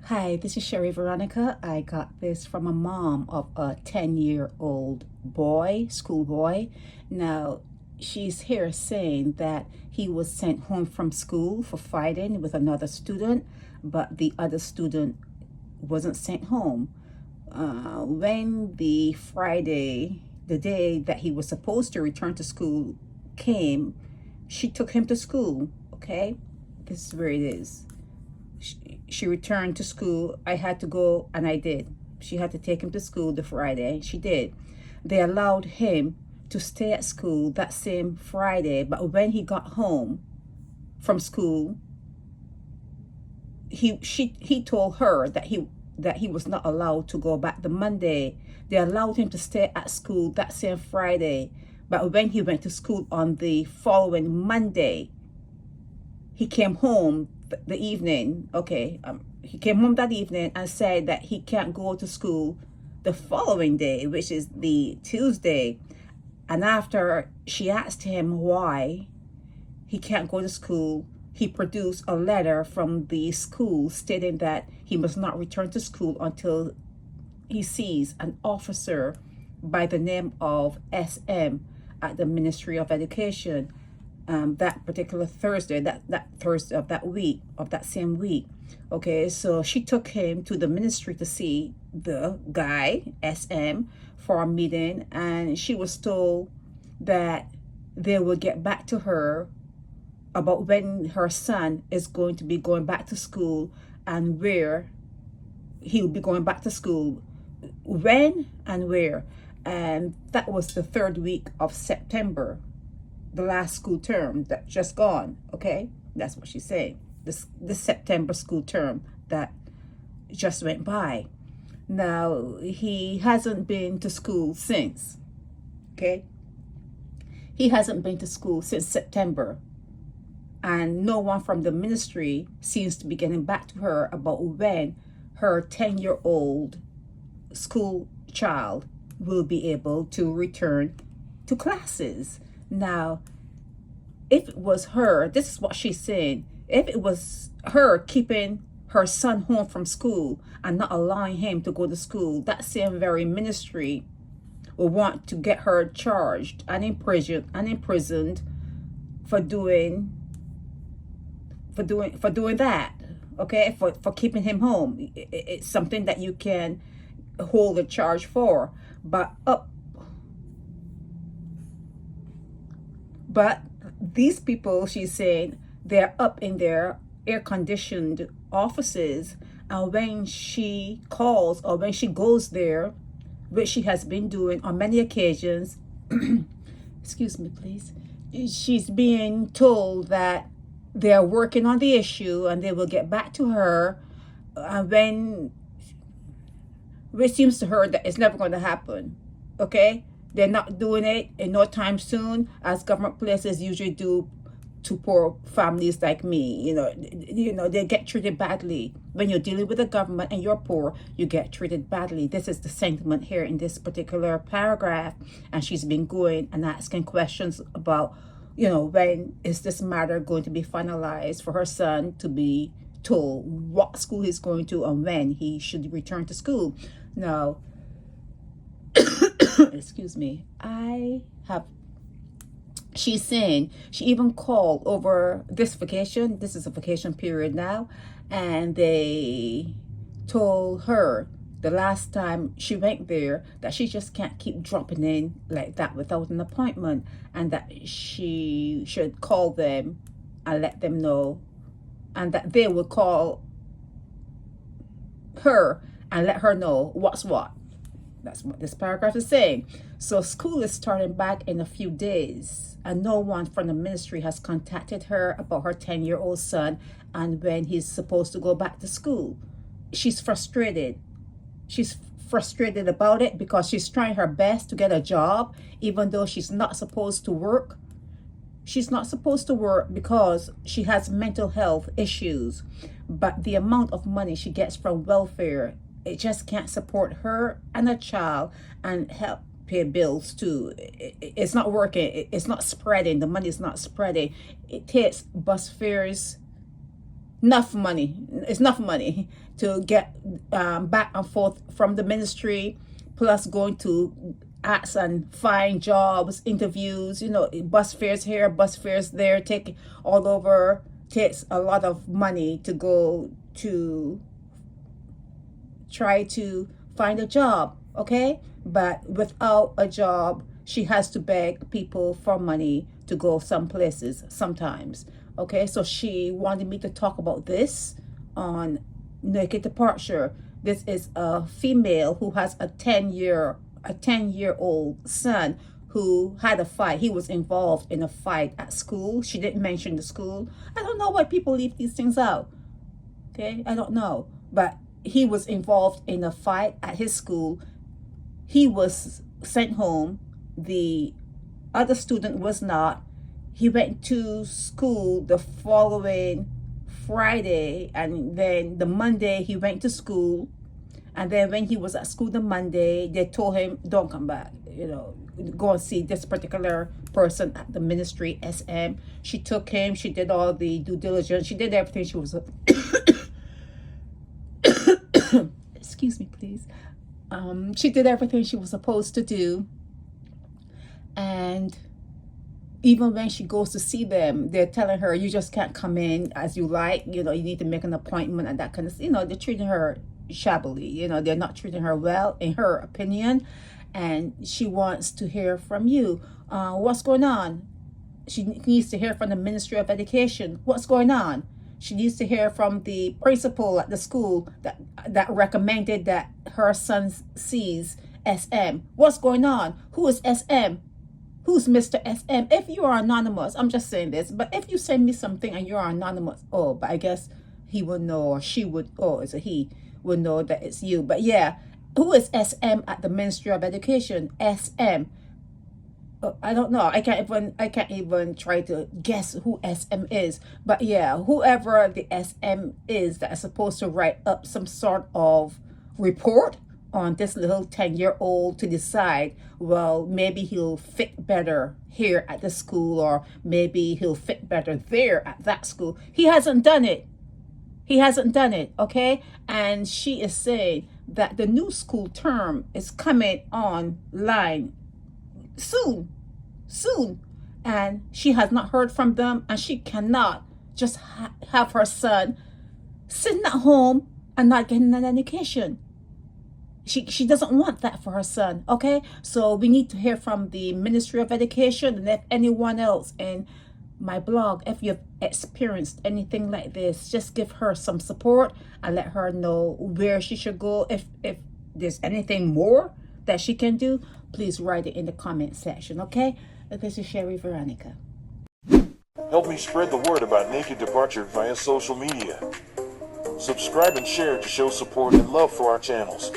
Hi, this is Sherry Veronica. I got this from a mom of a 10-year-old boy, schoolboy. Now, she's here saying that he was sent home from school for fighting with another student, but the other student wasn't sent home. When the Friday, the day that he was supposed to return to school, came, she took him to school, okay? This is where it is. She returned to school. I had to go, and I did. She had to take him to school the Friday. She did. They allowed him to stay at school that same Friday, but when he got home from school, he told her that he was not allowed to go back the Monday. They allowed him to stay at school that same Friday, but when he went to school on the following Monday, he came home the evening. He came home that evening and said that he can't go to school the following day, which is the Tuesday. And after she asked him why he can't go to school, he produced a letter from the school stating that he must not return to school until he sees an officer by the name of SM at the Ministry of Education. That particular Thursday, that Thursday of that week, of that same week. Okay, so she took him to the ministry to see the guy, SM, for a meeting, and she was told that they will get back to her about when her son is going to be going back to school and where he'll be going back to school, when and where. And that was the third week of September, the last school term that just gone. Okay, that's what she's saying. This September school term that just went by. Now, he hasn't been to school since. Okay, he hasn't been to school since September, and no one from the ministry seems to be getting back to her about when her 10-year-old school child will be able to return to classes. Now, if it was her, this is what she's saying, if it was her keeping her son home from school and not allowing him to go to school, that same very ministry will want to get her charged and imprisoned for doing that. Okay, for keeping him home. It's something that you can hold a charge for. But these people, she's saying, they're up in their air-conditioned offices, and when she calls or when she goes there, which she has been doing on many occasions, excuse me, please, she's being told that they're working on the issue and they will get back to her, which seems to her that it's never going to happen. Okay, they're not doing it in no time soon, as government places usually do to poor families like me. You know, they get treated badly. When you're dealing with the government and you're poor, you get treated badly. This is the sentiment here in this particular paragraph. And she's been going and asking questions about, when is this matter going to be finalized for her son to be told what school he's going to and when he should return to school. Now, excuse me, she's saying she even called over this vacation. This is a vacation period now. And they told her the last time she went there that she just can't keep dropping in like that without an appointment, and that she should call them and let them know, and that they will call her and let her know what's what. That's what this paragraph is saying. So school is starting back in a few days, and no one from the ministry has contacted her about her 10-year-old son and when he's supposed to go back to school. She's frustrated. She's frustrated about it because she's trying her best to get a job, even though she's not supposed to work. She's not supposed to work because she has mental health issues, but the amount of money she gets from welfare, it just can't support her and a child and help pay bills too. It's not working. It's not spreading. The money is not spreading. It takes bus fares enough money. It's enough money to get back and forth from the ministry, plus going to ask and find jobs, interviews, you know, bus fares here, bus fares there, take all over. Takes a lot of money to go to try to find a job, okay? But without a job, she has to beg people for money to go some places sometimes, okay? So she wanted me to talk about this on Naked Departure. This is a female who has a 10-year-old son who had a fight. He was involved in a fight at school. She didn't mention the school. I don't know why people leave these things out, okay? I don't know. But he was involved in a fight at his school. He was sent home. The other student was not. He went to school the following Friday, and then the Monday he went to school. And then when he was at school the Monday, they told him, don't come back, you know, go and see this particular person at the ministry, SM. She took him, she did all the due diligence, she did everything she was, excuse me, please. She did everything she was supposed to do. And even when she goes to see them, they're telling her, you just can't come in as you like, you know, you need to make an appointment and that kind of, you know, they're treating her shabbily, you know, they're not treating her well in her opinion. And she wants to hear from you. What's going on? She needs to hear from the Ministry of Education. What's going on? She needs to hear from the principal at the school that recommended that her son sees SM. What's going on? Who is SM? Who's Mr. SM? If you are anonymous, I'm just saying this, but if you send me something and you're anonymous, oh, but I guess he would know, or she would, oh, it's a he, would know that it's you. But yeah, who is SM at the Ministry of Education? SM. I don't know. I can't even try to guess who SM is. But yeah, whoever the SM is that is supposed to write up some sort of report on this little 10-year-old to decide, well, maybe he'll fit better here at the school, or maybe he'll fit better there at that school. He hasn't done it. He hasn't done it, okay? And she is saying that the new school term is coming online soon. And she has not heard from them, and she cannot just have her son sitting at home and not getting an education. She doesn't want that for her son, okay? So we need to hear from the Ministry of Education, and if anyone else in my blog, if you've experienced anything like this, just give her some support and let her know where she should go. If there's anything more that she can do, please write it in the comment section, okay? This is Sherry Veronica. Help me spread the word about Naked Departure via social media. Subscribe and share to show support and love for our channels.